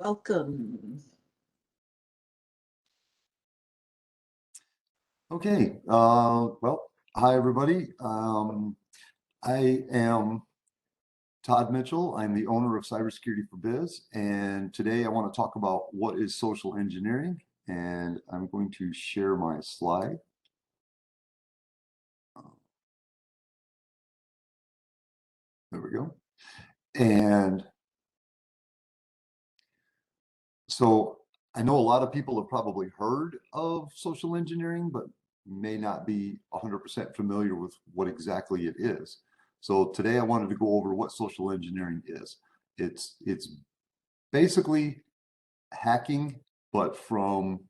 Welcome. Okay, well, hi everybody. I am Todd Mitchell. I'm the owner of Cybersecurity for Biz, and today I want to talk about what is social engineering, and I'm going to share my slide. There we go. And so I know a lot of people have probably heard of social engineering, but may not be 100% familiar with what exactly it is. So today I wanted to go over what social engineering is. It's basically hacking, but from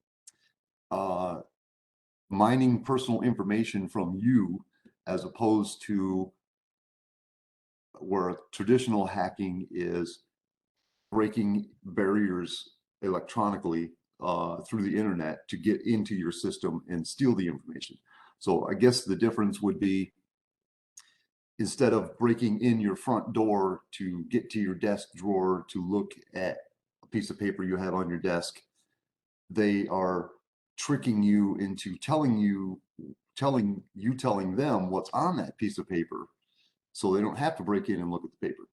uh, mining personal information from you, as opposed to where traditional hacking is breaking barriers electronically through the internet to get into your system and steal the information. So I guess the difference would be, instead of breaking in your front door to get to your desk drawer to look at a piece of paper you have on your desk, they are tricking you into telling them what's on that piece of paper, so they don't have to break in and look at the paper.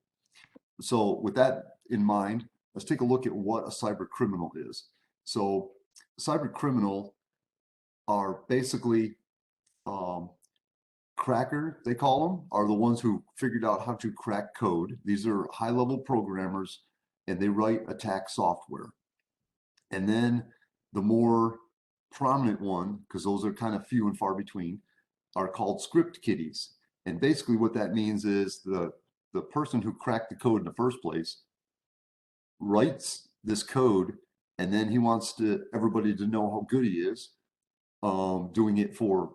So with that in mind, let's take a look at what a cyber criminal is. So cyber criminal are basically cracker, they call them, are the ones who figured out how to crack code. These are high-level programmers, and they write attack software. And then the more prominent one, because those are kind of few and far between, are called script kiddies. And basically what that means is the person who cracked the code in the first place writes this code, and then he wants everybody to know how good he is, doing it for,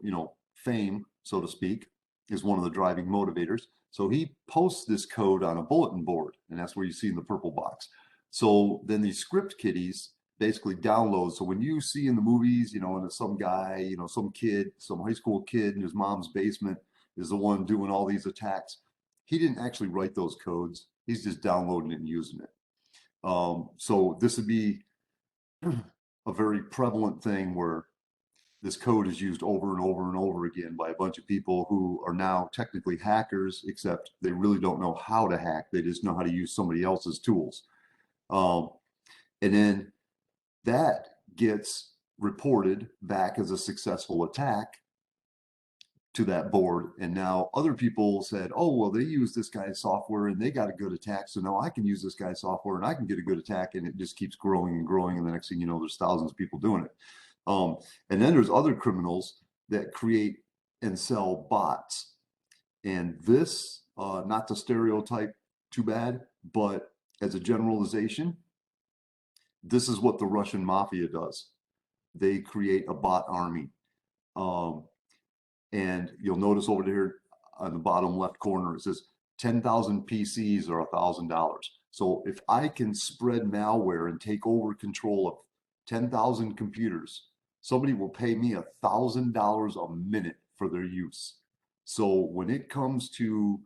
fame, so to speak, is one of the driving motivators. So he posts this code on a bulletin board, and that's where you see in the purple box. So then these script kiddies basically download. So when you see in the movies, and some guy, some kid, some high school kid in his mom's basement is the one doing all these attacks, he didn't actually write those codes. He's just downloading it and using it. So this would be a very prevalent thing where this code is used over and over and over again by a bunch of people who are now technically hackers, except they really don't know how to hack. They just know how to use somebody else's tools. Um, and then that gets reported back as a successful attack to that board. And now other people said, oh, well, they use this guy's software and they got a good attack. So now I can use this guy's software and I can get a good attack. And it just keeps growing and growing. And the next thing you know, there's thousands of people doing it. And then there's other criminals that create and sell bots. And this, not to stereotype too bad, but as a generalization, this is what the Russian mafia does. They create a bot army. Um, and you'll notice over here on the bottom left corner, it says 10,000 PCs are $1,000. So if I can spread malware and take over control of 10,000 computers, somebody will pay me $1,000 a minute for their use. So when it comes to,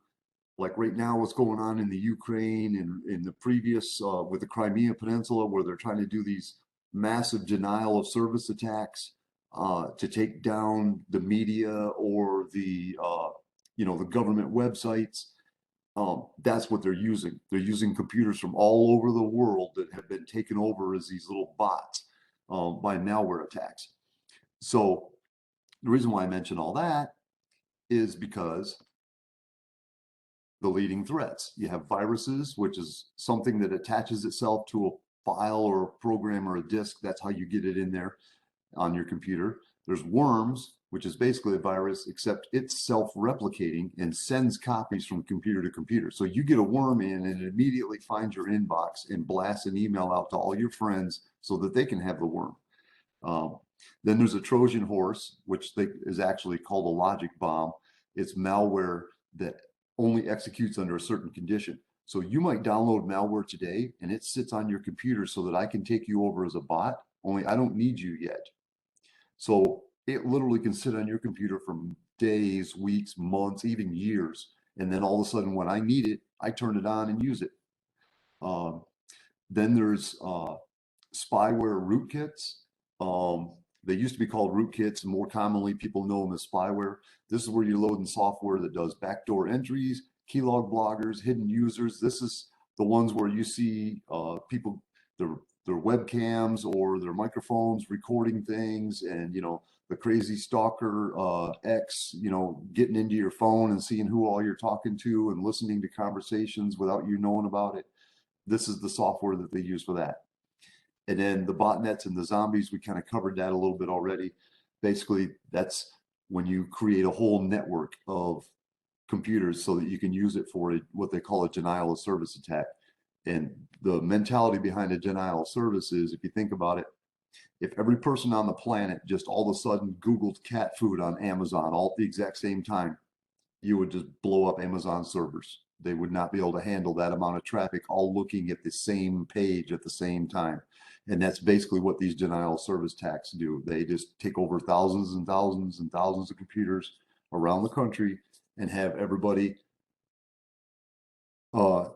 like right now, what's going on in the Ukraine and in the previous with the Crimea Peninsula, where they're trying to do these massive denial of service attacks to take down the media or the government websites. That's what they're using. They're using computers from all over the world that have been taken over as these little bots by malware attacks. So the reason why I mention all that is because the leading threats. You have viruses, which is something that attaches itself to a file or a program or a disk. That's how you get it in there on your computer. There's worms, which is basically a virus, except it's self-replicating and sends copies from computer to computer. So you get a worm in and it immediately finds your inbox and blasts an email out to all your friends so that they can have the worm. Then there's a Trojan horse, which is actually called a logic bomb. It's malware that only executes under a certain condition. So you might download malware today and it sits on your computer so that I can take you over as a bot, only I don't need you yet. So it literally can sit on your computer for days, weeks, months, even years. And then all of a sudden when I need it, I turn it on and use it. Um, Then there's spyware rootkits. They used to be called rootkits. More commonly, people know them as spyware. This is where you're loading software that does backdoor entries, keylog bloggers, hidden users. This is the ones where you see people, their their webcams or their microphones recording things, and the crazy stalker X, getting into your phone and seeing who all you're talking to and listening to conversations without you knowing about it. This is the software that they use for that. And then the botnets and the zombies, we kind of covered that a little bit already. Basically, that's when you create a whole network of computers so that you can use it for what they call a denial of service attack. And the mentality behind a denial of service is, if you think about it, if every person on the planet just all of a sudden Googled cat food on Amazon all at the exact same time, you would just blow up Amazon servers. They would not be able to handle that amount of traffic all looking at the same page at the same time. And that's basically what these denial of service attacks do. They just take over thousands and thousands and thousands of computers around the country and have everybody uh,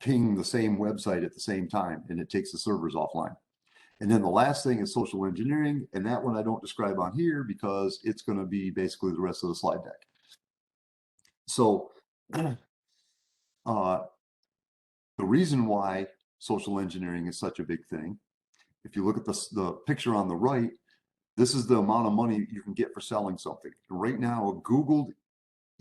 ping the same website at the same time, and it takes the servers offline. And then the last thing is social engineering, and that one I don't describe on here because it's going to be basically the rest of the slide deck. So uh, the reason why social engineering is such a big thing, if you look at the picture on the right, this is the amount of money you can get for selling something. Right now, a Google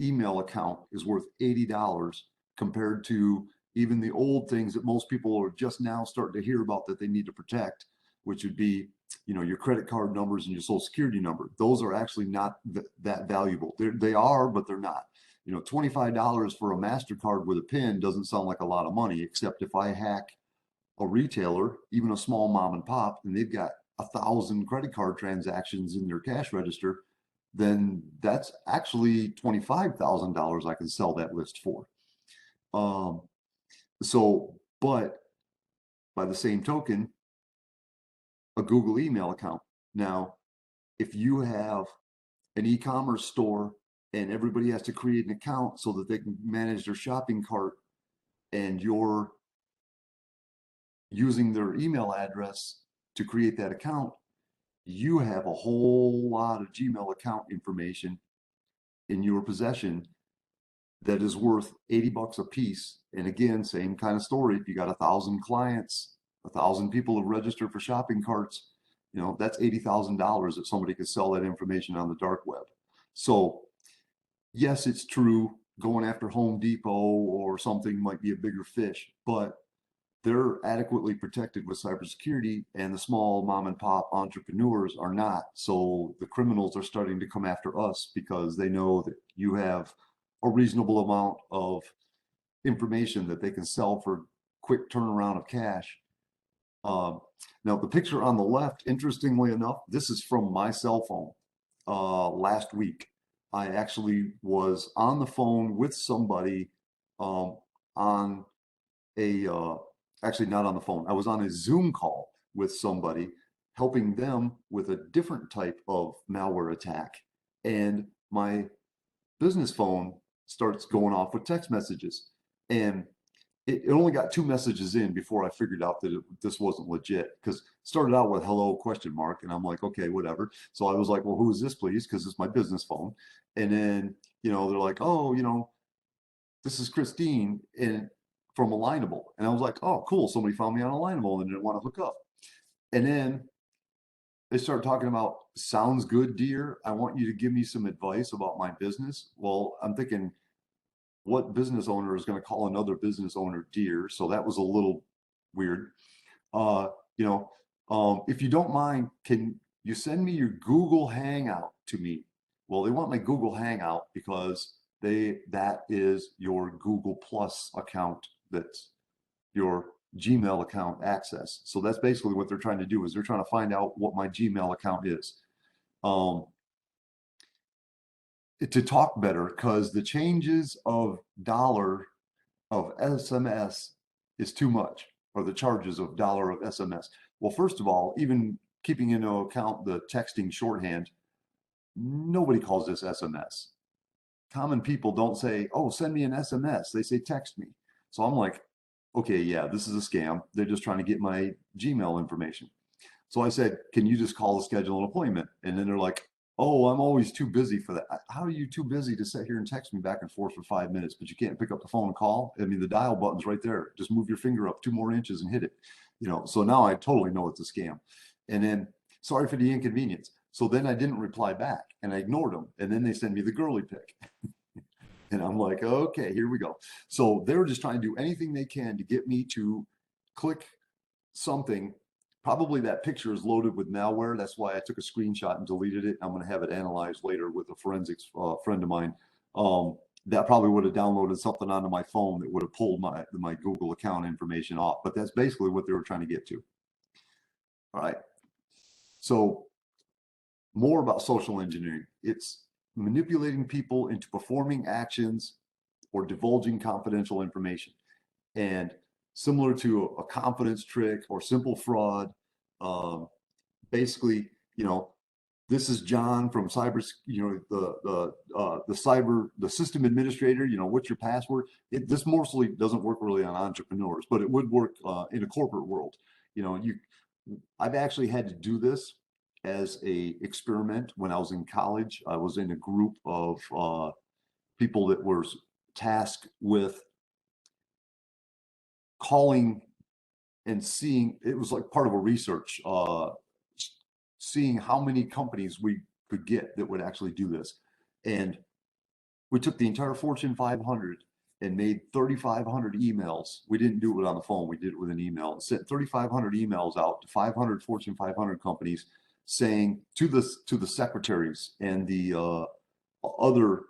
email account is worth $80 compared to even the old things that most people are just now starting to hear about that they need to protect, which would be, your credit card numbers and your social security number. Those are actually not that valuable. They are, but they're not. $25 for a MasterCard with a PIN doesn't sound like a lot of money, except if I hack a retailer, even a small mom and pop, and they've got 1,000 credit card transactions in their cash register, then that's actually $25,000 I can sell that list for. Um, but by the same token, a Google email account. Now, if you have an e-commerce store and everybody has to create an account so that they can manage their shopping cart, and you're using their email address to create that account, you have a whole lot of Gmail account information in your possession that is worth $80 a piece. And again, same kind of story. If you got 1,000 clients, 1,000 people have registered for shopping carts, that's $80,000 that somebody could sell that information on the dark web. So yes, it's true, going after Home Depot or something might be a bigger fish, but they're adequately protected with cybersecurity, and the small mom and pop entrepreneurs are not. So the criminals are starting to come after us because they know that you have a reasonable amount of information that they can sell for quick turnaround of cash. Now, the picture on the left, interestingly enough, this is from my cell phone last week. I actually was on the phone with somebody on actually not on the phone. I was on a Zoom call with somebody helping them with a different type of malware attack. And my business phone starts going off with text messages. And it only got 2 messages in before I figured out that this wasn't legit, because it started out with hello question mark, and I'm like, okay, whatever. So I was like, well, who is this, please? Because it's my business phone. And then they're like, oh, this is Christine and from Alignable. And I was like, oh, cool. Somebody found me on Alignable and didn't want to hook up. And then they start talking about, sounds good, dear. I want you to give me some advice about my business. Well, I'm thinking, what business owner is going to call another business owner dear? So that was a little weird. Uh, if you don't mind, can you send me your Google Hangout to me? Well, they want my Google Hangout because that is your Google Plus account, that's your Gmail account access. So that's basically what they're trying to do, is they're trying to find out what my Gmail account is. To talk better, because the changes of dollar of SMS is too much, or the charges of dollar of SMS. Well, first of all, even keeping into account the texting shorthand, nobody calls this SMS. Common people don't say, oh, send me an SMS. They say, text me. So I'm like, okay, yeah, this is a scam. They're just trying to get my Gmail information. So I said, can you just call to schedule an appointment? And then they're like, oh, I'm always too busy for that. How are you too busy to sit here and text me back and forth for 5 minutes, but you can't pick up the phone and call? I mean, the dial button's right there. Just move your finger up 2 more inches and hit it. So now I totally know it's a scam. And then, sorry for the inconvenience. So then I didn't reply back and I ignored them. And then they send me the girly pic. And I'm like, okay, here we go. So they're just trying to do anything they can to get me to click something. Probably that picture is loaded with malware. That's why I took a screenshot and deleted it. I'm going to have it analyzed later with a forensics friend of mine. That probably would have downloaded something onto my phone that would have pulled my Google account information off. But that's basically what they were trying to get to. All right. So more about social engineering. It's manipulating people into performing actions or divulging confidential information. And similar to a confidence trick or simple fraud, um, basically, this is John from cyber, the system administrator. What's your password? This mostly doesn't work really on entrepreneurs, but it would work in a corporate world. I've actually had to do this as a experiment when I was in college. I was in a group of people that were tasked with calling and seeing. It was like part of a research, seeing how many companies we could get that would actually do this. And we took the entire Fortune 500 and made 3,500 emails. We didn't do it on the phone. We did it with an email and sent 3,500 emails out to 500 Fortune 500 companies saying to the secretaries and the other,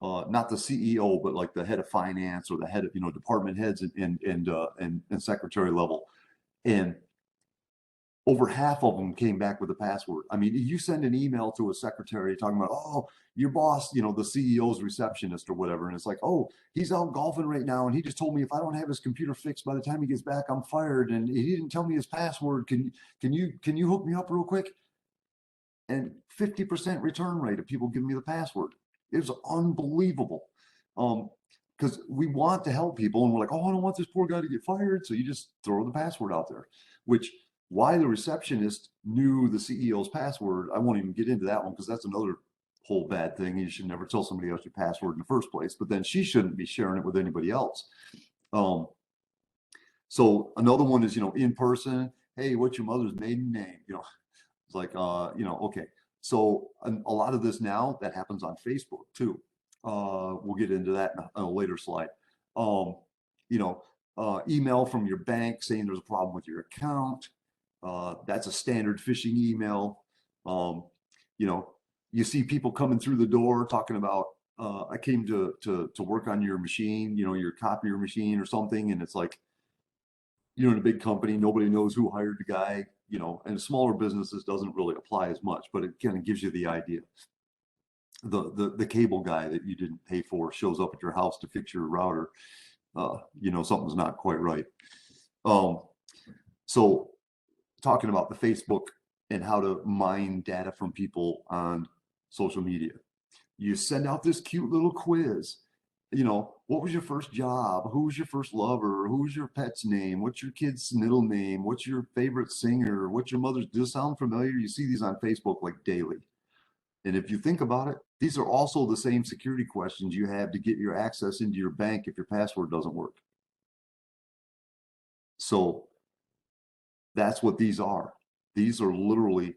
not the CEO, but like the head of finance or the head of, department heads and secretary level. And over half of them came back with a password. I mean, you send an email to a secretary talking about, oh, your boss, the CEO's receptionist or whatever, and it's like, oh, he's out golfing right now, and he just told me if I don't have his computer fixed by the time he gets back, I'm fired, and he didn't tell me his password. Can you hook me up real quick? And 50% return rate of people giving me the password. It was unbelievable. Because we want to help people, and we're like, oh, I don't want this poor guy to get fired, so you just throw the password out there, which why the receptionist knew the CEO's password, I won't even get into that one because that's another whole bad thing. You should never tell somebody else your password in the first place, but then she shouldn't be sharing it with anybody else. So another one is, in person, hey, what's your mother's maiden name? It's like, okay. So a lot of this now that happens on Facebook too. We'll get into that in a later slide. You know, email from your bank saying there's a problem with your account. That's a standard phishing email. You know, you see people coming through the door talking about, I came to work on your machine, your copier machine or something, and it's like, in a big company, nobody knows who hired the guy, and smaller businesses doesn't really apply as much, but it kind of gives you the idea. The cable guy that you didn't pay for shows up at your house to fix your router. Something's not quite right. So talking about the Facebook and how to mine data from people on social media. You send out this cute little quiz. What was your first job? Who was your first lover? Who's your pet's name? What's your kid's middle name? What's your favorite singer? What's your mother's? Does it sound familiar? You see these on Facebook like daily. And if you think about it, these are also the same security questions you have to get your access into your bank if your password doesn't work. So that's what these are. These are literally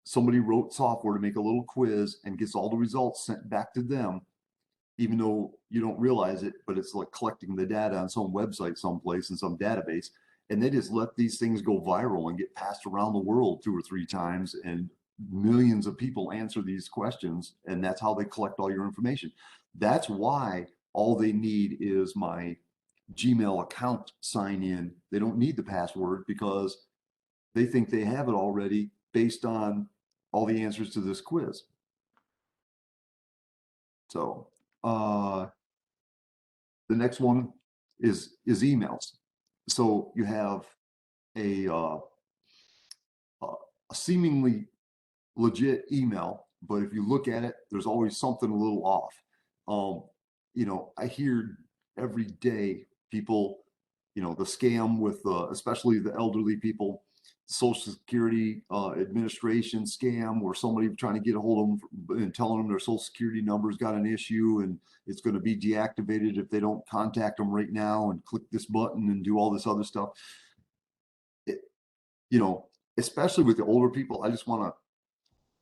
somebody wrote software to make a little quiz and gets all the results sent back to them, even though you don't realize it, but it's like collecting the data on some website someplace in some database. And they just let these things go viral and get passed around the world 2 or 3 times. And millions of people answer these questions. And that's how they collect all your information. That's why all they need is my Gmail account sign in. They don't need the password because they think they have it already based on all the answers to this quiz. So the next one is emails. So you have a seemingly legit email, but if you look at it, there's always something a little off. I hear every day people, the scam with especially the elderly people, Social Security Administration scam, where somebody trying to get a hold of them and telling them their Social Security number's got an issue and it's going to be deactivated if they don't contact them right now and click this button and do all this other stuff. It, you know, especially with the older people, I just want to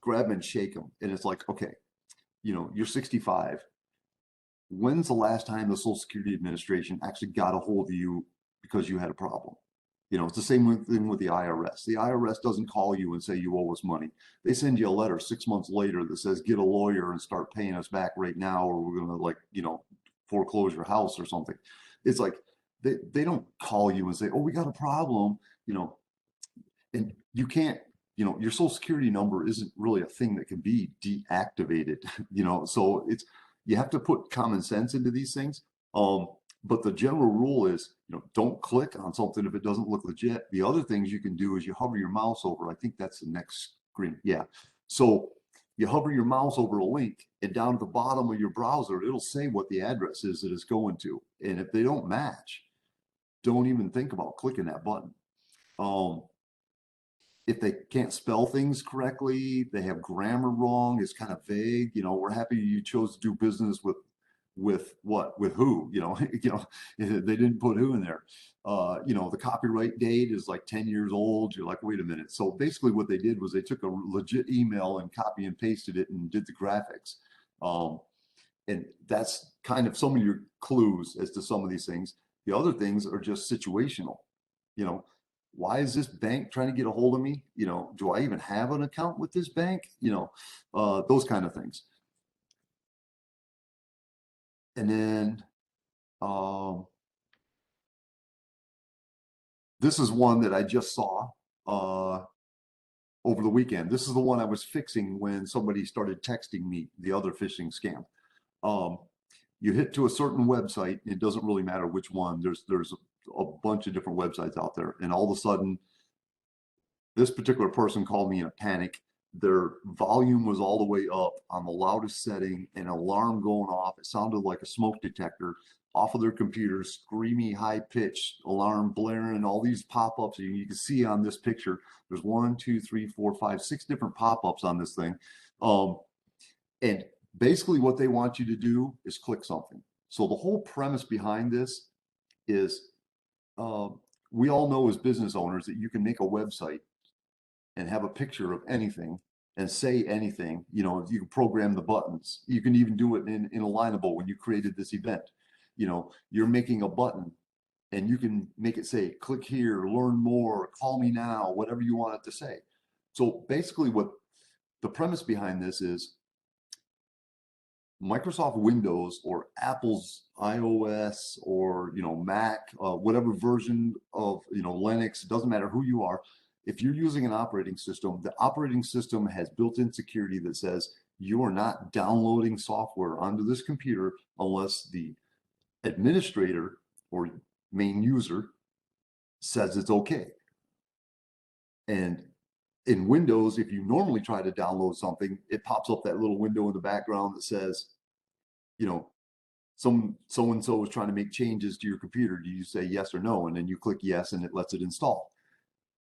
grab them and shake them. And it's like, okay, you're 65. When's the last time the Social Security Administration actually got a hold of you because you had a problem? It's the same thing with the IRS. The IRS doesn't call you and say you owe us money. They send you a letter 6 months later that says, get a lawyer and start paying us back right now, or we're going to foreclose your house or something. It's like they don't call you and say, oh, we got a problem, and you can't, your Social Security number isn't really a thing that can be deactivated, so you have to put common sense into these things. But the general rule is, don't click on something if it doesn't look legit. The other things you can do is you hover your mouse over, I think that's the next screen. Yeah. So you hover your mouse over a link, and down at the bottom of your browser, it'll say what the address is that it's going to. And if they don't match, don't even think about clicking that button. If they can't spell things correctly, they have grammar wrong, it's kind of vague. We're happy you chose to do business with what, with who, they didn't put who in there. The copyright date is like 10 years old. You're like, wait a minute. So basically what they did was they took a legit email and copy and pasted it and did the graphics. And that's kind of some of your clues as to some of these things. The other things are just situational. Why is this bank trying to get a hold of me? Do I even have an account with this bank? Those kind of things. And then this is one that I just saw over the weekend. This is the one I was fixing when somebody started texting me, the other phishing scam. You hit to a certain website, it doesn't really matter which one. There's a bunch of different websites out there, and all of a sudden, this particular person called me in a panic. Their volume was all the way up on the loudest setting, an alarm going off. It sounded like a smoke detector off of their computer, screamy, high-pitched alarm blaring, all these pop-ups. You can see on this picture, there's 1, 2, 3, 4, 5, 6 different pop-ups on this thing. And basically what they want you to do is click something. So the whole premise behind this is we all know as business owners that you can make a website and have a picture of anything and say anything. You can program the buttons. You can even do it in Alignable when you created this event. You're making a button and you can make it say, click here, learn more, call me now, whatever you want it to say. So basically what the premise behind this is, Microsoft Windows or Apple's iOS or Mac, whatever version of Linux, doesn't matter who you are. If you're using an operating system, the operating system has built-in security that says you are not downloading software onto this computer unless the administrator or main user says it's okay. And in Windows, if you normally try to download something, it pops up that little window in the background that says, so-and-so is trying to make changes to your computer. Do you say yes or no? And then you click yes and it lets it install.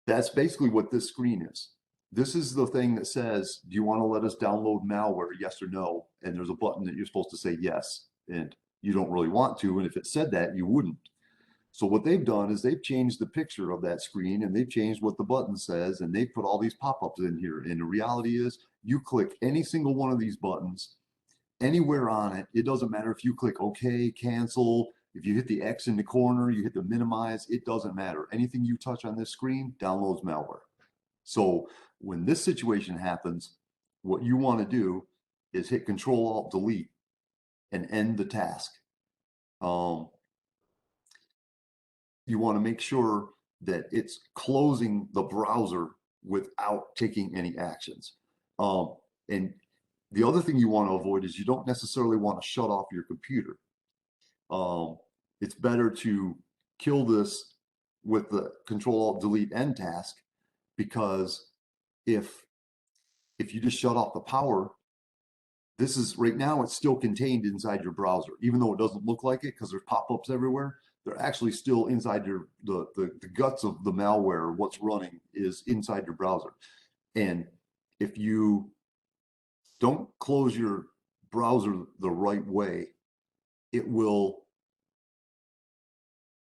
That's basically what this screen is. This is the thing that says, do you want to let us download malware, yes or no? And there's a button that you're supposed to say yes, and you don't really want to. And if it said that, you wouldn't. So what they've done is they've changed the picture of that screen and they've changed what the button says, and they've put all these pop-ups in here. And the reality is you click any single one of these buttons anywhere on it. It doesn't matter if you click OK, cancel, if you hit the X in the corner, you hit the minimize, it doesn't matter. Anything you touch on this screen downloads malware. So when this situation happens, what you want to do is hit Control-Alt-Delete and end the task. You want to make sure that it's closing the browser without taking any actions. And the other thing you want to avoid is you don't necessarily want to shut off your computer. It's better to kill this with the Control-Alt-Delete end task, because if you just shut off the power, this is right now it's still contained inside your browser, even though it doesn't look like it because there's pop-ups everywhere. they're actually still inside the guts of the malware. What's running is inside your browser. And if you don't close your browser the right way, it will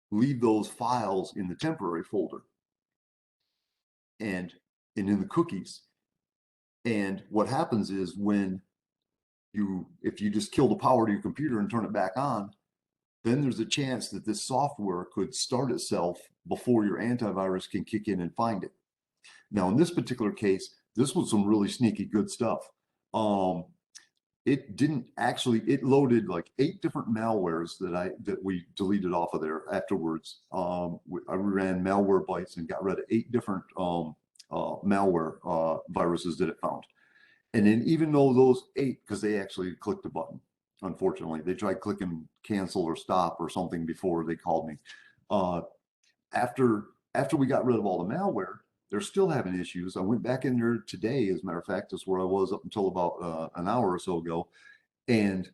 leave those files in the temporary folder and in the cookies. And what happens is if you just kill the power to your computer and turn it back on, then there's a chance that this software could start itself before your antivirus can kick in and find it. Now, in this particular case, this was some really sneaky good stuff. It loaded like 8 different malwares that we deleted off of there afterwards. I ran Malwarebytes and got rid of 8 different malware viruses that it found. And then even though those 8, because they actually clicked the button, unfortunately, they tried clicking cancel or stop or something before they called me. After we got rid of all the malware, they're still having issues. I went back in there today, as a matter of fact, that's where I was up until about an hour or so ago, and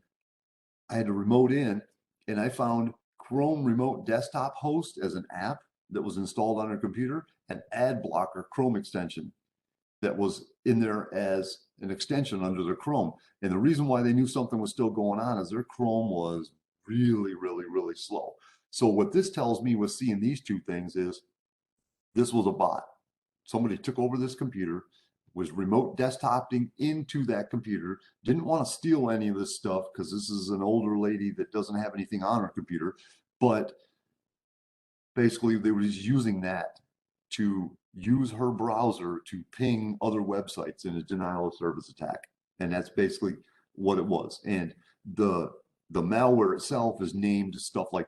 I had to remote in, and I found Chrome Remote Desktop Host as an app that was installed on our computer, an ad blocker Chrome extension that was in there as an extension under the Chrome. And the reason why they knew something was still going on is their Chrome was really, really, really slow. So what this tells me with seeing these 2 things is this was a bot. Somebody took over this computer, was remote desktoping into that computer, didn't want to steal any of this stuff because this is an older lady that doesn't have anything on her computer, but basically they were just using that to use her browser to ping other websites in a denial of service attack. And that's basically what it was. And the malware itself is named stuff like,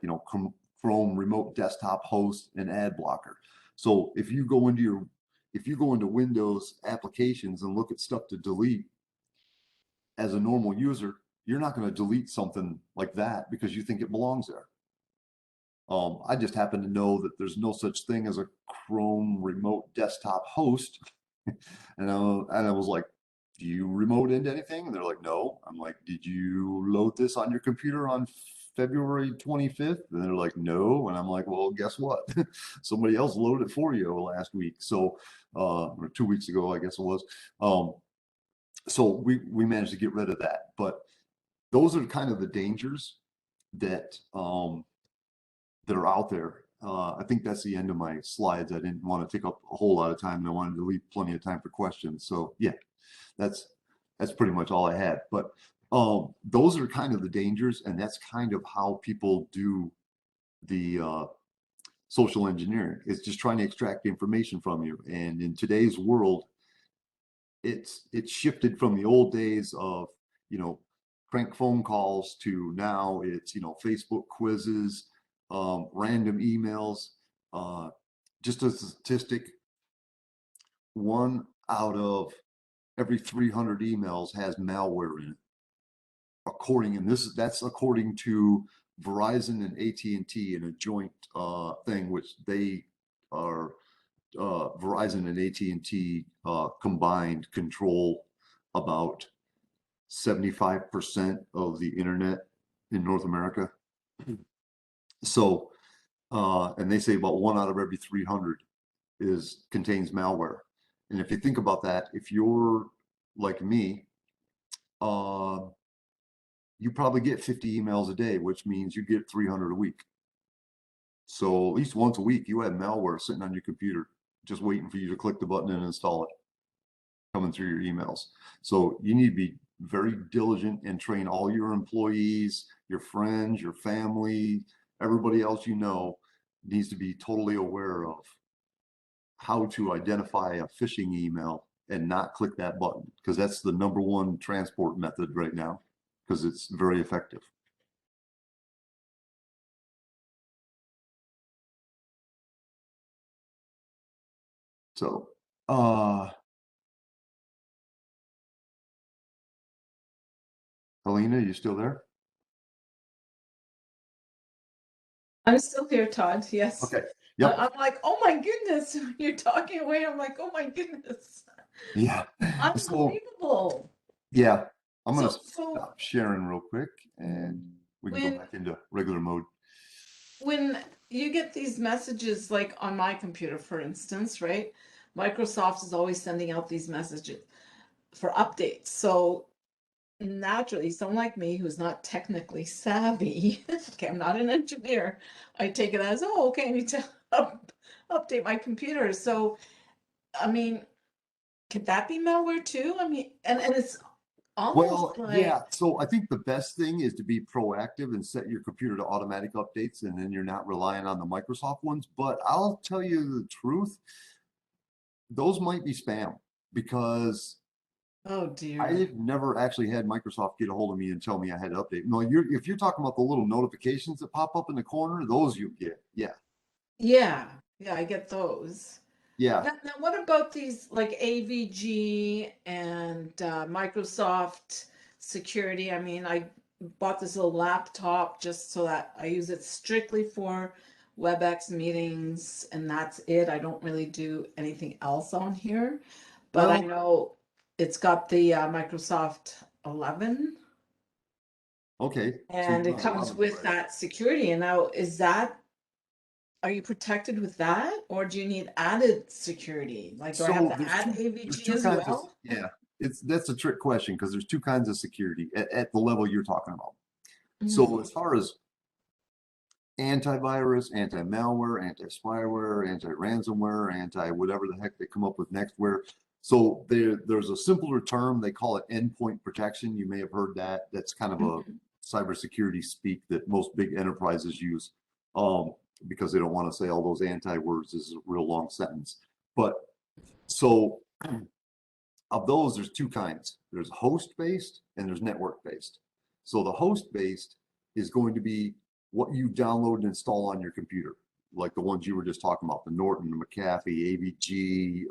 Chrome Remote Desktop Host and Ad Blocker. So if you go into Windows applications and look at stuff to delete, as a normal user, you're not going to delete something like that because you think it belongs there. I just happen to know that there's no such thing as a Chrome Remote Desktop Host. And I was like, do you remote into anything? And they're like, no. I'm like, did you load this on your computer on February 25th? And they're like, no. And I'm like, well, guess what? Somebody else loaded it for you last week. So, or 2 weeks ago, I guess it was. So we managed to get rid of that. But those are kind of the dangers that that are out there. I think that's the end of my slides. I didn't want to take up a whole lot of time, and I wanted to leave plenty of time for questions. So yeah, that's pretty much all I had. But those are kind of the dangers, and that's kind of how people do the social engineering. It's just trying to extract information from you. And in today's world, it's shifted from the old days of crank phone calls to now it's Facebook quizzes, random emails. Just a statistic, 1 out of every 300 emails has malware in it. That's according to Verizon and AT&T in a joint thing, which they are Verizon and AT&T combined control about 75% of the internet in North America. So, and they say about 1 out of every 300 contains malware. And if you think about that, if you're like me, you probably get 50 emails a day, which means you get 300 a week. So at least once a week, you have malware sitting on your computer, just waiting for you to click the button and install it, coming through your emails. So you need to be very diligent and train all your employees, your friends, your family, everybody else needs to be totally aware of how to identify a phishing email and not click that button, because that's the #1 transport method right now, because it's very effective. So, Helena, you still there? I'm still here, Todd. Yes. Okay. Yep. I'm like, oh my goodness, you're talking away. I'm like, oh my goodness. Yeah. Unbelievable. Yeah. I'm going to So stop sharing real quick and we can go back into regular mode. when you get these messages, like on my computer, for instance, right? Microsoft is always sending out these messages for updates. So naturally, someone like me who's not technically savvy, okay, I'm not an engineer, I take it as, oh, okay, I need to update my computer. So, I mean, could that be malware too? I mean, and it's almost Well, like, yeah. So I think the best thing is to be proactive and set your computer to automatic updates, and then you're not relying on the Microsoft ones. But I'll tell you the truth, those might be spam because oh dear. I've never actually had Microsoft get a hold of me and tell me I had to update. No, if you're talking about the little notifications that pop up in the corner, those you get. Yeah. Yeah, yeah, I get those. Yeah. Now, what about these like AVG and Microsoft security? I mean, I bought this little laptop just so that I use it strictly for WebEx meetings, and that's it. I don't really do anything else on here, but I Well, know it's got the Microsoft 11, okay. So you and it run comes 11 with already. that security. And now, are you protected with that, or do you need added security? Like, do I have So to add there's AVG two as kinds of, well? yeah, that's a trick question because there's two kinds of security at the level you're talking about. So Mhm. as far as antivirus, anti-malware, anti-spyware, anti-ransomware, anti whatever the heck they come up with next where. So there's a simpler term, they call it endpoint protection. You may have heard that. That's kind of a Mhm. cybersecurity speak that most big enterprises use um, because they don't want to say all those anti-words is a real long sentence. But so of those, there's two kinds. There's host-based and there's network-based. So the host-based is going to be what you download and install on your computer, like the ones you were just talking about, the Norton, the McAfee, AVG,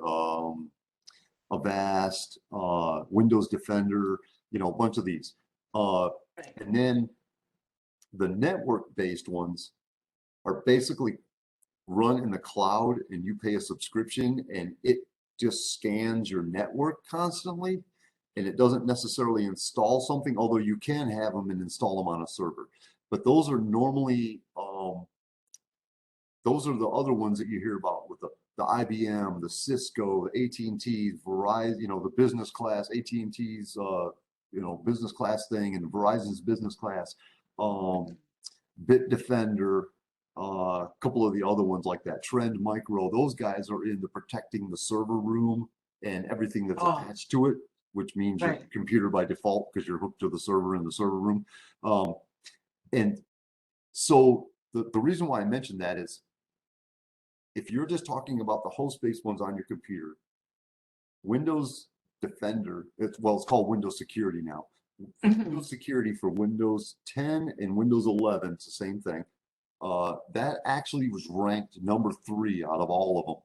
Avast, Windows Defender, a bunch of these. Uh, Right. and then the network-based ones are basically run in the cloud and you pay a subscription and it just scans your network constantly and it doesn't necessarily install something, although you can have them and install them on a server. But those are normally those are the other ones that you hear about with the IBM, the Cisco, the AT&T, Verizon, the business class, AT&T's business class thing and Verizon's business class. Um, Bitdefender, a couple of the other ones like that, Trend Micro, those guys are in the protecting the server room and everything that's Oh, attached to it, which means your right. computer by default because you're hooked to the server in the server room. Um, and so the reason why I mentioned that is if you're just talking about the host-based ones on your computer, Windows Defender, it's called Windows Security now. Mhm. Windows Security for Windows 10 and Windows 11, it's the same thing. That actually was ranked number 3 out of all of them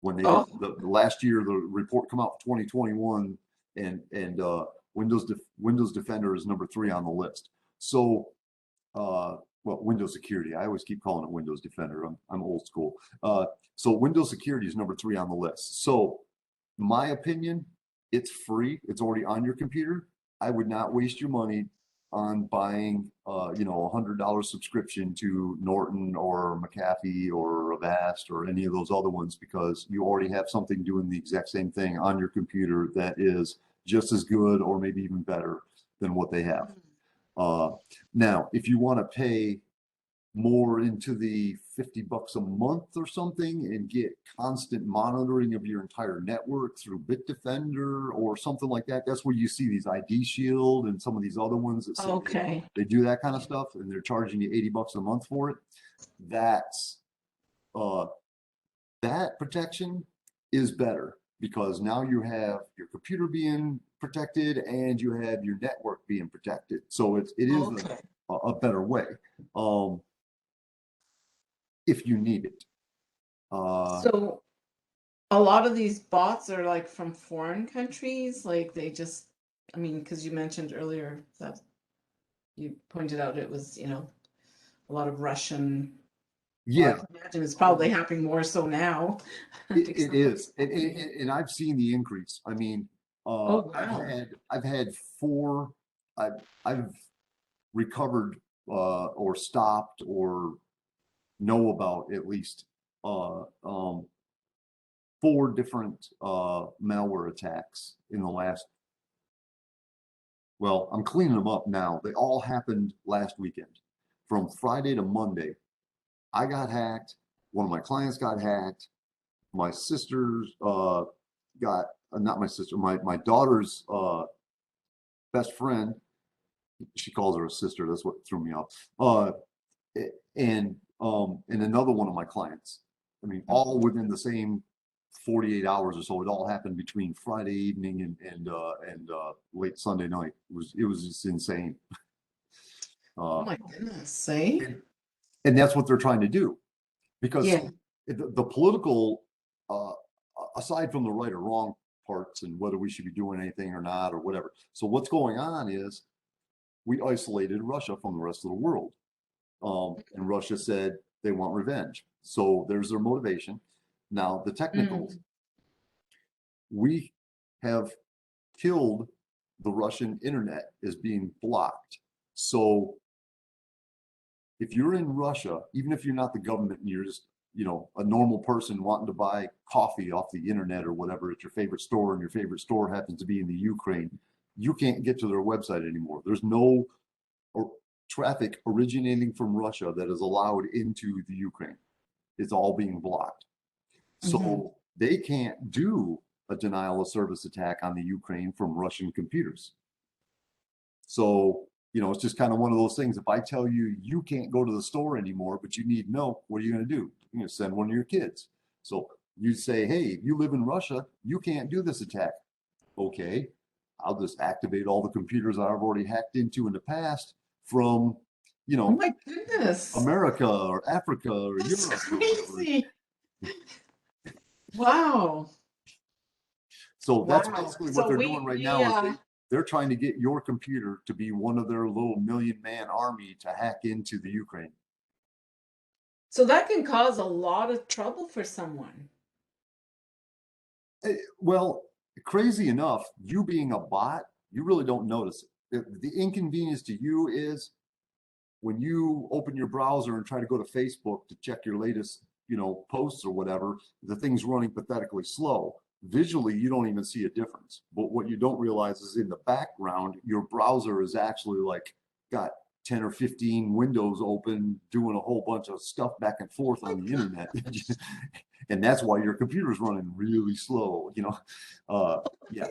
when they did Oh, the last year. The report come out for 2021, and Windows Defender is number 3 on the list. So, well, Windows Security. I always keep calling it Windows Defender. I'm old school. So Windows Security is number 3 on the list. So, my opinion, it's free. It's already on your computer. I would not waste your money on buying, $100 subscription to Norton or McAfee or Avast or any of those other ones because you already have something doing the exact same thing on your computer that is just as good or maybe even better than what they have. mhm. Uh, Now, if you want to pay more into the $50 a month or something and get constant monitoring of your entire network through Bitdefender or something like that. That's where you see these ID Shield and some of these other ones that say Okay. they do that kind of stuff and they're charging you $80 a month for it. That's uh, that protection is better because now you have your computer being protected and you have your network being protected. So it is Okay. a better way. Um, if you need it. So a lot of these bots are like from foreign countries, like they just, I mean, because you mentioned earlier that you pointed out it was, a lot of Russian. Well, I Yeah, can imagine it's probably um, happening more so now because it of what's is, happening. and I've seen the increase. I mean, Oh, I've wow. had 4. I've recovered or stopped or know about at least 4 different malware attacks in the last, well, I'm cleaning them up now. They all happened last weekend. From Friday to Monday, I got hacked. One of my clients got hacked. My sister's got, not my sister, my daughter's best friend, she calls her a sister, that's what threw me off. And another one of my clients. I mean, all within the same 48 hours or so. It all happened between Friday evening and late Sunday night. It was just insane. Oh Uh, my goodness, say? and that's what they're trying to do, because Yeah. the political, uh, aside from the right or wrong parts and whether we should be doing anything or not or whatever. So what's going on is we isolated Russia from the rest of the world. And Russia said they want revenge. So there's their motivation. Now, the technicals, we have killed the Russian internet is being blocked. So if you're in Russia, even if you're not the government and you're just, a normal person wanting to buy coffee off the internet or whatever at your favorite store, and your favorite store happens to be in the Ukraine, you can't get to their website anymore. There's no traffic originating from Russia that is allowed into the Ukraine. It's all being blocked. So they can't do a denial of service attack on the Ukraine from Russian computers. So, it's just kind of one of those things. If I tell you you can't go to the store anymore, but you need milk, what are you going to do? You're going to send one of your kids. So you say, hey, if you live in Russia, you can't do this attack. Okay, I'll just activate all the computers I've already hacked into in the past from, Oh my goodness. America or Africa or That's Europe or whatever. crazy. Wow. So that's Wow. basically what So they're doing we right we now is they're trying to get your computer to be one of their little million-man army to hack into the Ukraine. so that can cause a lot of trouble for someone. Well, crazy enough, you being a bot, you really don't notice it. The inconvenience to you is when you open your browser and try to go to Facebook to check your latest, posts or whatever, the thing's running pathetically slow. Visually, you don't even see a difference. But what you don't realize is in the background, your browser is actually like got 10 or 15 windows open, doing a whole bunch of stuff back and forth on the internet. And that's why your computer's running really slow, yeah.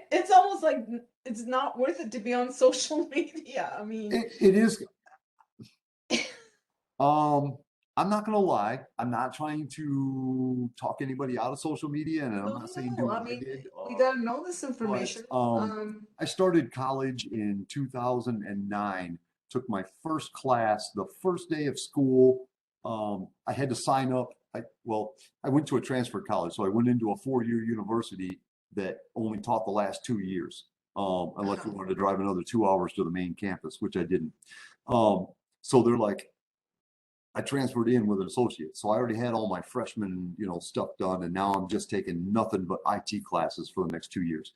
It's almost like it's not worth it to be on social media. I mean, It is. I'm not gonna lie. I'm not trying to talk anybody out of social media, and I'm no, not saying no. do I what I mean, did. we gotta know this But information. I started college in 2009. Took my first class the first day of school. I had to sign up. I went to a transfer college, so I went into a 4-year university that only taught the last 2 years, unless you wanted to drive another 2 hours to the main campus, which I didn't. So they're like, I transferred in with an associate. So I already had all my freshman, stuff done. And now I'm just taking nothing but IT classes for the next 2 years.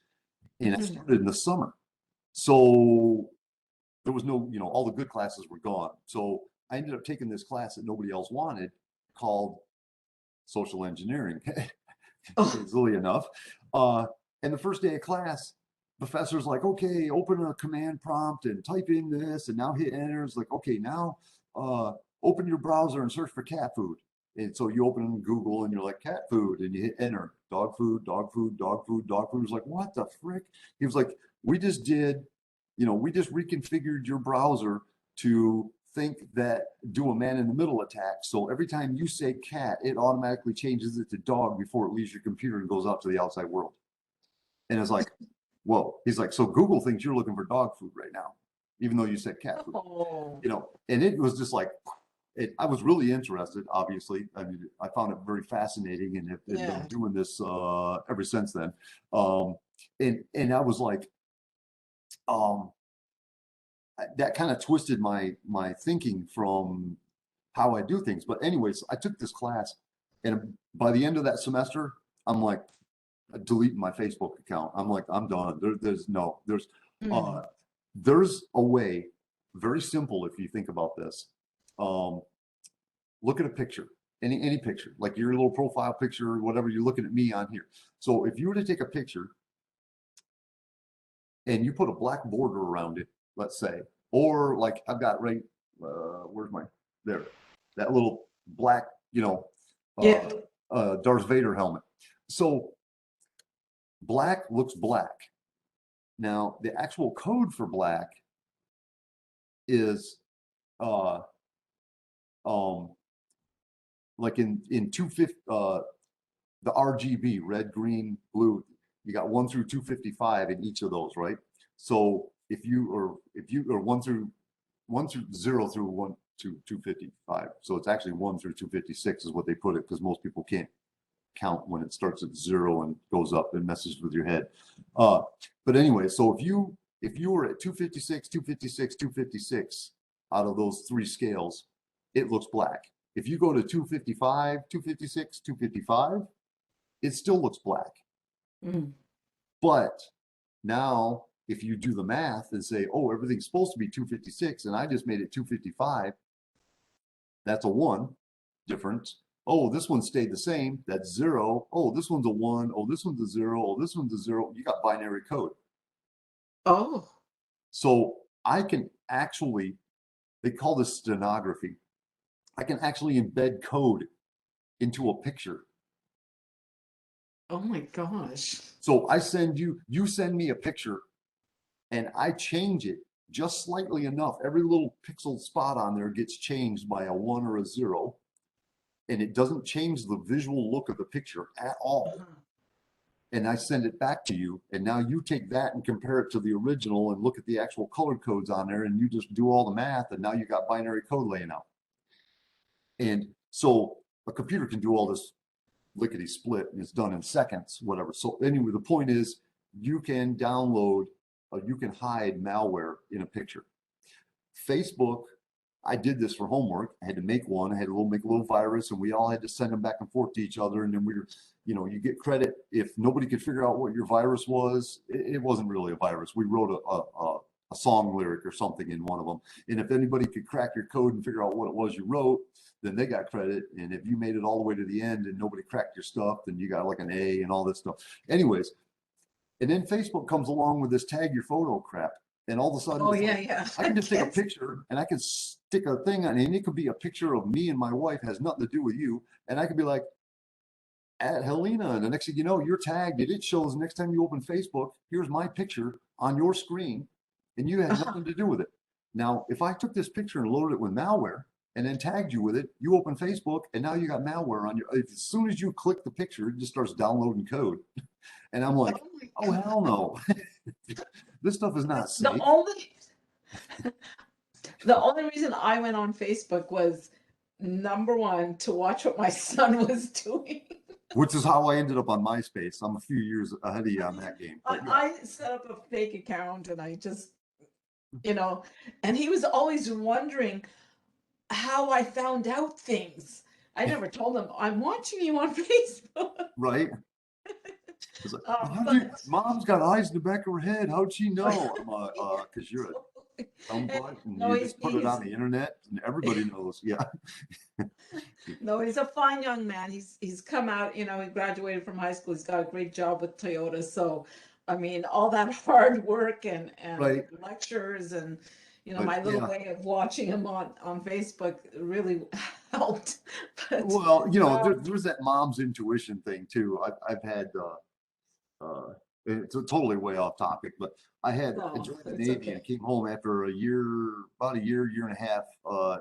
And I started in the summer. So there was no, all the good classes were gone. So I ended up taking this class that nobody else wanted called social engineering, easily enough. And the first day of class, professor's like, okay, open a command prompt and type in this and now hit enter. It's like, okay, now open your browser and search for cat food. And so you open Google and you're like, cat food, and you hit enter, dog food, dog food, dog food, dog food. It's like, what the frick? He was like, we just reconfigured your browser to think that do a man in the middle attack. So every time you say cat, it automatically changes it to dog before it leaves your computer and goes out to the outside world. And it's like, whoa. He's like, so Google thinks you're looking for dog food right now, even though you said cat food. Oh. And it was just like, I was really interested, obviously. I mean, I found it very fascinating and have been doing this ever since then. And I was like, that kind of twisted my thinking from how I do things. But anyways, I took this class, and by the end of that semester, I'm like deleting my Facebook account. I'm like, I'm done. There's a way, very simple if you think about this. look at a picture, any picture, like your little profile picture or whatever. You're looking at me on here. So if you were to take a picture and you put a black border around it, let's say, or like I've got right, where's my, there, that little black, Yeah. Darth Vader helmet. So black looks black. Now the actual code for black is uh like in 250 the RGB, red, green, blue, you got 1 through 255 in each of those, right? So if you or 1 through 0 through 1 to 255. So it's actually 1 through 256 is what they put it, because most people can't count when it starts at 0 and goes up and messes with your head. But anyway, so if you were at 256, 256, 256 out of those 3 scales, it looks black. If you go to 255, 256, 255, it still looks black. Mm. But now if you do the math and say, oh, everything's supposed to be 256 and I just made it 255, that's a 1 difference. Oh, this one stayed the same. That's 0. Oh, this one's a 1. Oh, this one's a 0. Oh, this one's a 0. You got binary code. Oh. So I can actually, they call this stenography. I can actually embed code into a picture. Oh my gosh. So I send you send me a picture and I change it just slightly enough. Every little pixel spot on there gets changed by a 1 or a 0. And it doesn't change the visual look of the picture at all. Uh-huh. And I send it back to you. And now you take that and compare it to the original and look at the actual color codes on there, and you just do all the math, and now you got binary code laying out. And so a computer can do all this lickety split, and it's done in seconds, whatever. So anyway, the point is you can download, you can hide malware in a picture. Facebook, I did this for homework. I had to make one. I had to make a little virus, and we all had to send them back and forth to each other. And then we were, you get credit if nobody could figure out what your virus was. It wasn't really a virus. We wrote a song lyric or something in one of them. And if anybody could crack your code and figure out what it was you wrote, then they got credit. And if you made it all the way to the end and nobody cracked your stuff, then you got like an A and all this stuff. Anyways, and then Facebook comes along with this tag your photo crap. And all of a sudden, Oh it's yeah, like, yeah. I can just take a picture and I can stick a thing on it, and it could be a picture of me and my wife, has nothing to do with you. And I could be like, at Helena, and the next thing you know, you're tagged. It shows next time you open Facebook, here's my picture on your screen, and you had nothing to do with it. Now, if I took this picture and loaded it with malware and then tagged you with it, you open Facebook, and now you got malware on your. As soon as you click the picture, it just starts downloading code. And I'm like, oh hell no. This stuff is not safe. The only reason I went on Facebook was number 1 to watch what my son was doing. Which is how I ended up on MySpace. I'm a few years ahead of you on that game. But yeah. I set up a fake account and I just, and he was always wondering how I found out things. I never told him I'm watching you on Facebook. Right. It's like, Mom's got eyes in the back of her head. How'd she know? I'm because you're a dumb butt and No, you just put it on the internet and everybody knows. Yeah. No, he's a fine young man. He's come out, he graduated from high school. He's got a great job with Toyota. So, I mean, all that hard work and Right. lectures and, But, my little yeah. way of watching him on Facebook really helped. But, Well, there's that mom's intuition thing too. I've had, it's totally way off topic, but I joined the Navy and came home after about a year and a half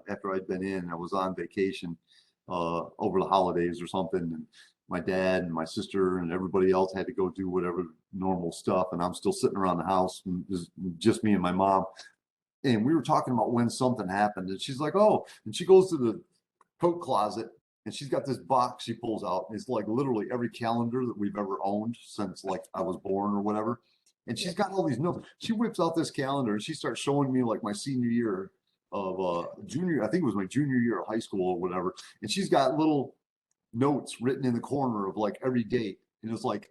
after I'd been in. I was on vacation over the holidays or something, and my dad and my sister and everybody else had to go do whatever normal stuff, and I'm still sitting around the house, and it was just me and my mom. And we were talking about when something happened, and she's like, "Oh," and she goes to the coat closet. And she's got this box she pulls out. And it's like literally every calendar that we've ever owned since like I was born or whatever. And she's got all these notes. She whips out this calendar and she starts showing me like my senior year of junior, I think it was my junior year of high school or whatever. And she's got little notes written in the corner of like every date. And it's like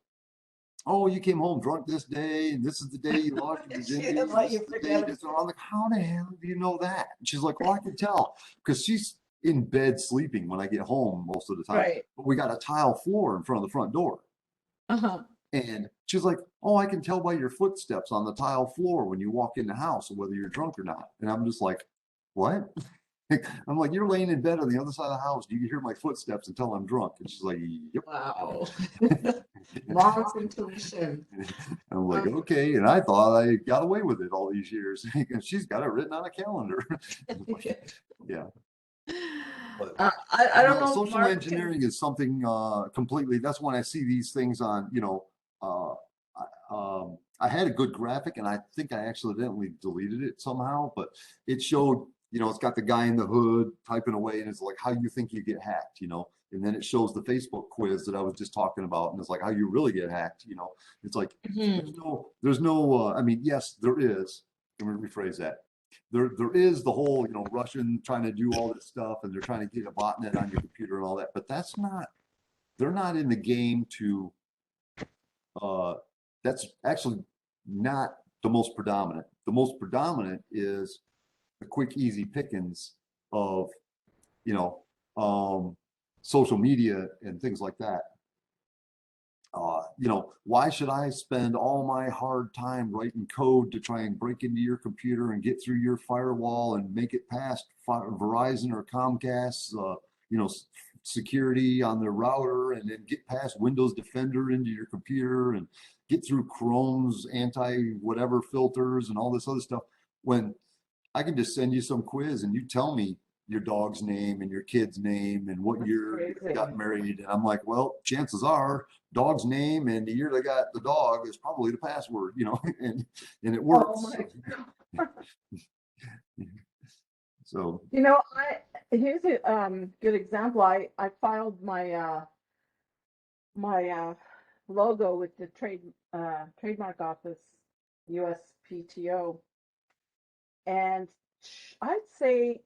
oh, you came home drunk this day, and this is the day you lost your She virginity, didn't and let this you is the day forget that's it. on the, how the hell do you know that? And she's like, oh, I can tell because she's in bed sleeping when I get home most of the time. Right. But we got a tile floor in front of the front door. Uh-huh. And she's like, oh, I can tell by your footsteps on the tile floor when you walk in the house whether you're drunk or not. And I'm just like, what? I'm like, you're laying in bed on the other side of the house. Do you hear my footsteps until I'm drunk? And she's like, yep. Wow. Mom's intuition. I'm like, Um, okay. And I thought I got away with it all these years. And she's got it written on a calendar. Yeah. But I don't no, know if social Mark can. engineering is something completely. That's when I see these things on, I had a good graphic and I think I accidentally deleted it somehow, but it showed, it's got the guy in the hood typing away and it's like how you think you get hacked, and then it shows the Facebook quiz that I was just talking about and it's like how you really get hacked, it's like Mhm. there's no, I mean, yes, there is. Let me rephrase that. There is the whole, Russian trying to do all this stuff and they're trying to get a botnet on your computer and all that, but they're not in the game to, uh, that's actually not the most predominant. The most predominant is the quick, easy pickings of, you know, social media and things like that. Why should I spend all my hard time writing code to try and break into your computer and get through your firewall and make it past Verizon or Comcast, security on their router and then get past Windows Defender into your computer and get through Chrome's anti whatever filters and all this other stuff when I can just send you some quiz and you tell me your dog's name and your kid's name and what That's year you crazy. got married. And I'm like, well, chances are dog's name and the year they got the dog is probably the password, and it Oh works. my God. So Here's a good example. I filed my logo with the trademark office, USPTO, and I'd say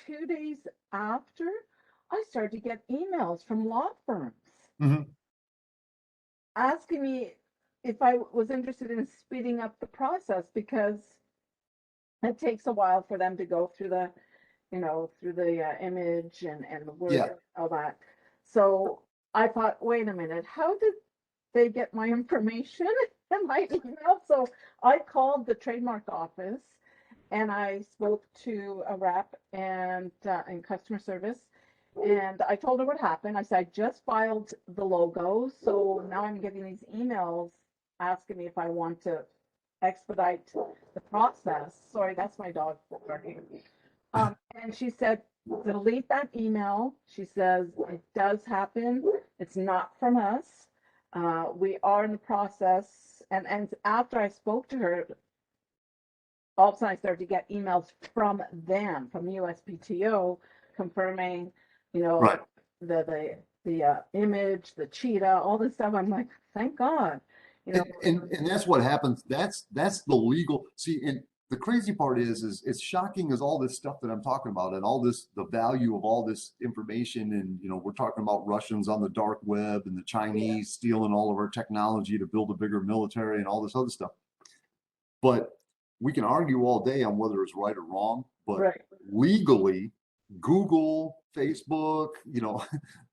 2 days after, I started to get emails from law firms mhm. asking me if I was interested in speeding up the process because it takes a while for them to go through the image and the word Yeah, and all that. So I thought, wait a minute, how did they get my information and my email? So I called the trademark office and I spoke to a rep and in customer service. And I told her what happened. I said, I just filed the logo. So now I'm getting these emails asking me if I want to expedite the process. Sorry, that's my dog barking. And she said, delete that email. She says, it does happen. It's not from us. We are in the process. And after I spoke to her, all of a sudden I started to get emails from them, from the USPTO, confirming, you right. know, the image, the cheetah, all this stuff. I'm like, thank God, you know. And that's what happens. That's the legal. See, and the crazy part is it's shocking as all this stuff that I'm talking about and all this the value of all this information and we're talking about Russians on the dark web and the Yeah, Chinese stealing all of our technology to build a bigger military and all this other stuff. But we can argue all day on whether it's right or wrong, but right. legally, Google, Facebook,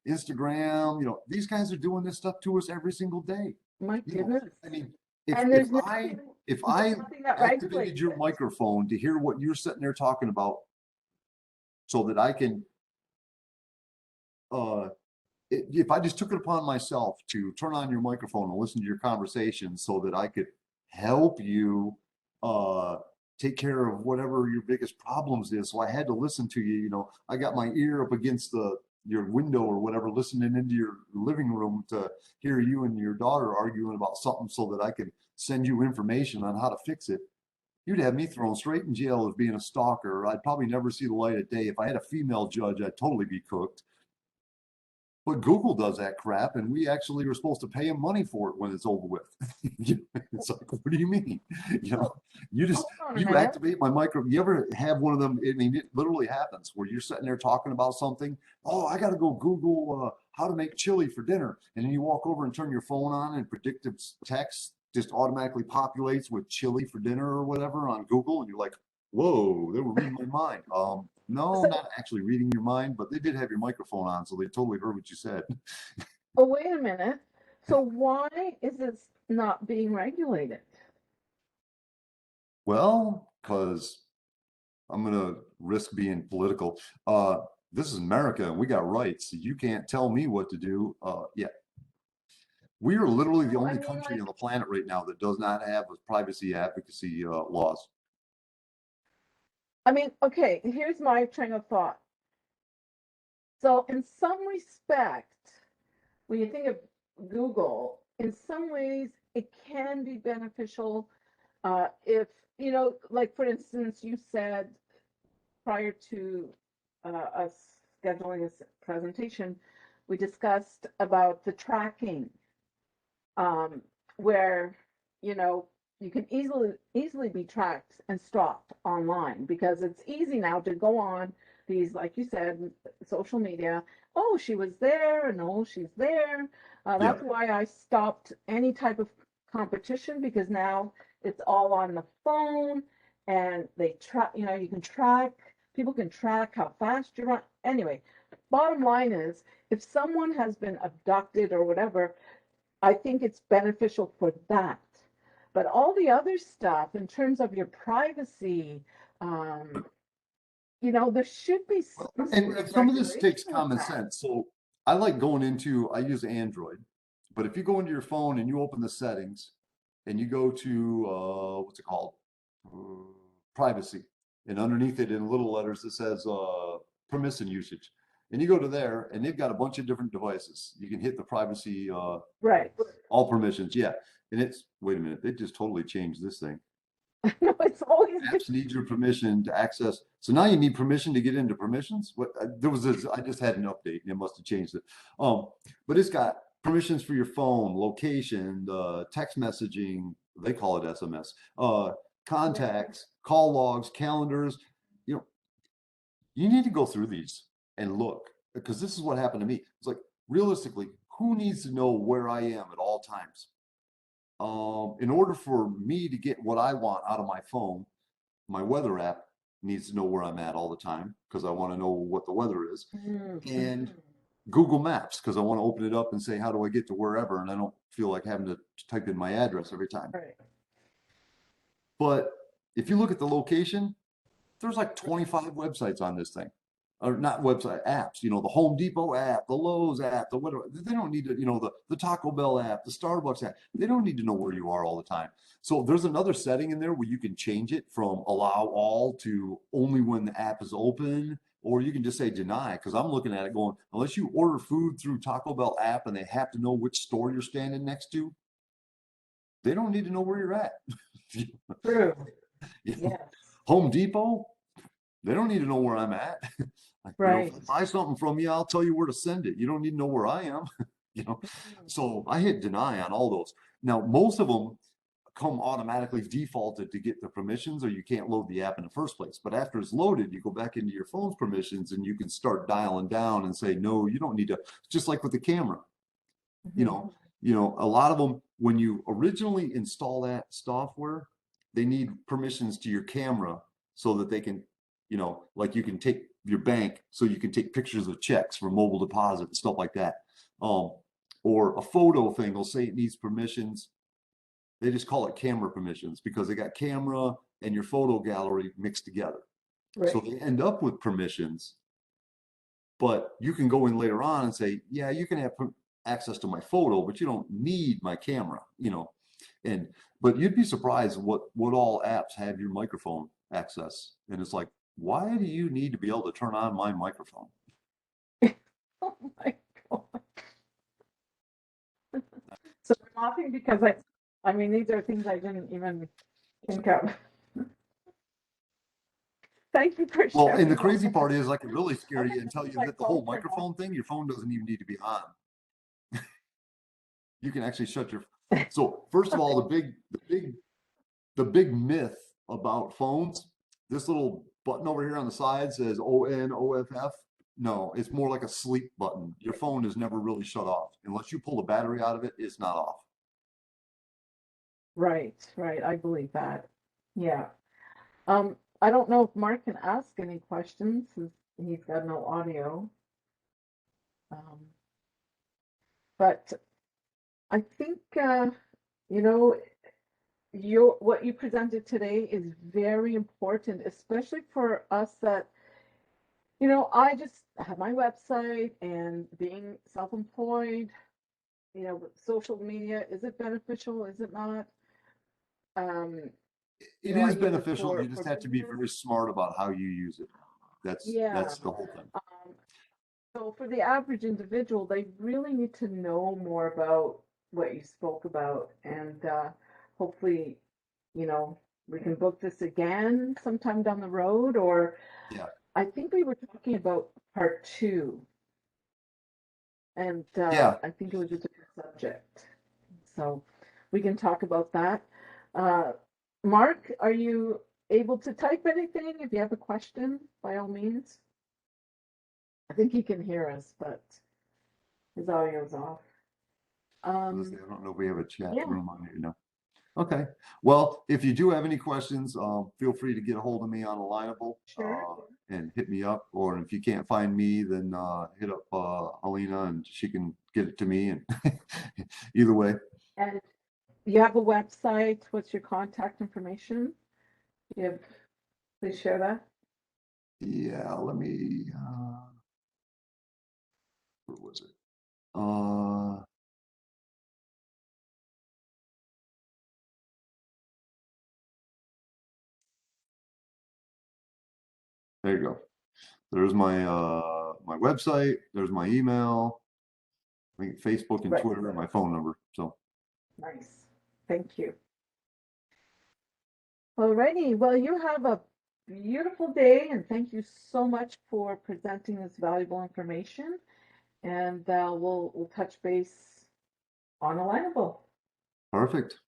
Instagram, these guys are doing this stuff to us every single day. My You know, goodness. I mean, if And if there's I nothing, if there's I nothing that activated regulates your it. microphone to hear what you're sitting there talking about so that I can uh if I just took it upon myself to turn on your microphone and listen to your conversation so that I could help you uh, take care of whatever your biggest problems is. So I had to listen to you. I got my ear up against the your window or whatever, listening into your living room to hear you and your daughter arguing about something so that I could send you information on how to fix it. You'd have me thrown straight in jail as being a stalker. I'd probably never see the light of day. If I had a female judge, I'd totally be cooked. But Google does that crap, and we actually are supposed to pay them money for it when it's over with. It's like, what do you mean? You know, Well, you just hold on a you minute. activate my micro. You ever have one of them? I mean, it literally happens where you're sitting there talking about something. Oh, I got to go Google how to make chili for dinner. And then you walk over and turn your phone on and predictive text just automatically populates with chili for dinner or whatever on Google. And you're like, whoa, they were reading my mind. No, So, not actually reading your mind, but they did have your microphone on, so they totally heard what you said. oh, wait a minute. So why is it not being regulated? Well, because I'm gonna risk being political. This is America and we got rights. You can't tell me what to do. Yeah, we are literally the No, I only mean, country like, on the planet right now that does not have privacy advocacy laws. okay, here's my train of thought. So in some respect, when you think of Google, in some ways it can be beneficial if, like for instance, you said prior to us scheduling this presentation, we discussed about the tracking, um, where you know you can easily be tracked and stalked online because it's easy now to go on these, like you said, social media. Oh, she was there, and oh, she's there. Yeah, That's why I stopped any type of competition because now it's all on the phone, and they track. You can track. People can track how fast you run. Anyway, bottom line is, if someone has been abducted or whatever, I think it's beneficial for that. But all the other stuff in terms of your privacy, um, there should be well, some and, sort and of some of this takes regulation with common that. sense. So I like going into, I use Android, but if you go into your phone and you open the settings and you go to, what's it called? Uh, Privacy. And underneath it in little letters, it says permission usage. And you go to there and they've got a bunch of different devices. You can hit the privacy, Right. all permissions. Yeah. And it's, wait a minute, they just totally changed this thing. No, it's always been. Apps need your permission to access. So now you need permission to get into permissions. What there was this, I just had an update and it must have changed it. But it's got permissions for your phone, location, text messaging, they call it SMS, Right. contacts, call logs, calendars. You know, you need to go through these and look because this is what happened to me. It's like realistically, who needs to know where I am at all times? In order for me to get what I want out of my phone, my weather app needs to know where I'm at all the time because I want to know what the weather is. Mhm. And Google Maps because I want to open it up and say, how do I get to wherever? And I don't feel like having to type in my address every time. Right. But if you look at the location, there's like 25 websites on this thing. Or not website apps, the Home Depot app, the Lowe's app, the whatever. They don't need to, the Taco Bell app, the Starbucks app. They don't need to know where you are all the time. So there's another setting in there where you can change it from allow all to only when the app is open, or you can just say deny. Because I'm looking at it going, unless you order food through Taco Bell app and they have to know which store you're standing next to, they don't need to know where you're at. True. You know, Yes. Home Depot, they don't need to know where I'm at. Like, if Right. I buy something from you, I'll tell you where to send it. You don't need to know where I am, you know. Mhm. So I hit deny on all those. Now, most of them come automatically defaulted to get the permissions, or you can't load the app in the first place. But after it's loaded, you go back into your phone's permissions and you can start dialing down and say, no, you don't need to, just like with the camera, you Mhm. know, a lot of them, when you originally install that software, they need permissions to your camera so that they can, like you can take your bank, so you can take pictures of checks for mobile deposit and stuff like that. Um, or a photo thing will say it needs permissions. They just call it camera permissions because they got camera and your photo gallery mixed together. So Right. they end up with permissions, but you can go in later on and say, yeah, you can have access to my photo, but you don't need my camera. And but you'd be surprised what all apps have your microphone access. And it's like, why do you need to be able to turn on my microphone? Oh my God. So I'm laughing because these are things I didn't even think of. Thank you for Well, and the sharing all crazy that. part is I can really scare Okay, you and tell maybe you my that the whole phone turned off. microphone thing, your phone doesn't even need to be on. You can actually shut your. So first of all, the big myth about phones, this little button over here on the side says ON, OFF. No, it's more like a sleep button. Your phone is never really shut off. Unless you pull the battery out of it, it's not off. Right, right. I believe that. Yeah. I don't know if Mark can ask any questions since he's got no audio. Um, but I think you know, what you presented today is very important, especially for us that, I just have my website and being self-employed, with social media, is it beneficial? Is it not? Um, It I is use it beneficial. You for just have to be business. very smart about how you use it. Yeah. That's the whole thing. Um, so for the average individual, they really need to know more about what you spoke about, and hopefully, you know, we can book this again sometime down the road, or Yeah. I think we were talking about part two, and Yeah. I think it was a different subject. So we can talk about that. Uh, Mark, are you able to type anything? If you have a question, by all means. I think he can hear us, but his audio's off. Honestly, Um, I don't know if we have a chat yeah, room on here now. Okay. Well, if you do have any questions, feel free to get a hold of me on Alignable sure. and hit me up. Or if you can't find me, then hit up Alina and she can get it to me. And either way, And you have a website. What's your contact information? You have, please share that. yeah, let me, where was it? There you go. There's my website, there's my email, I think Facebook and Right. Twitter, and my phone number. So Nice. Thank you. Alrighty. Well, you have a beautiful day, and thank you so much for presenting this valuable information. And we'll touch base on Alignable. perfect.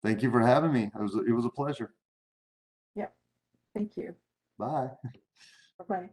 Thank you for having me. It was a pleasure. Yep. Thank you. Bye. Bye bye.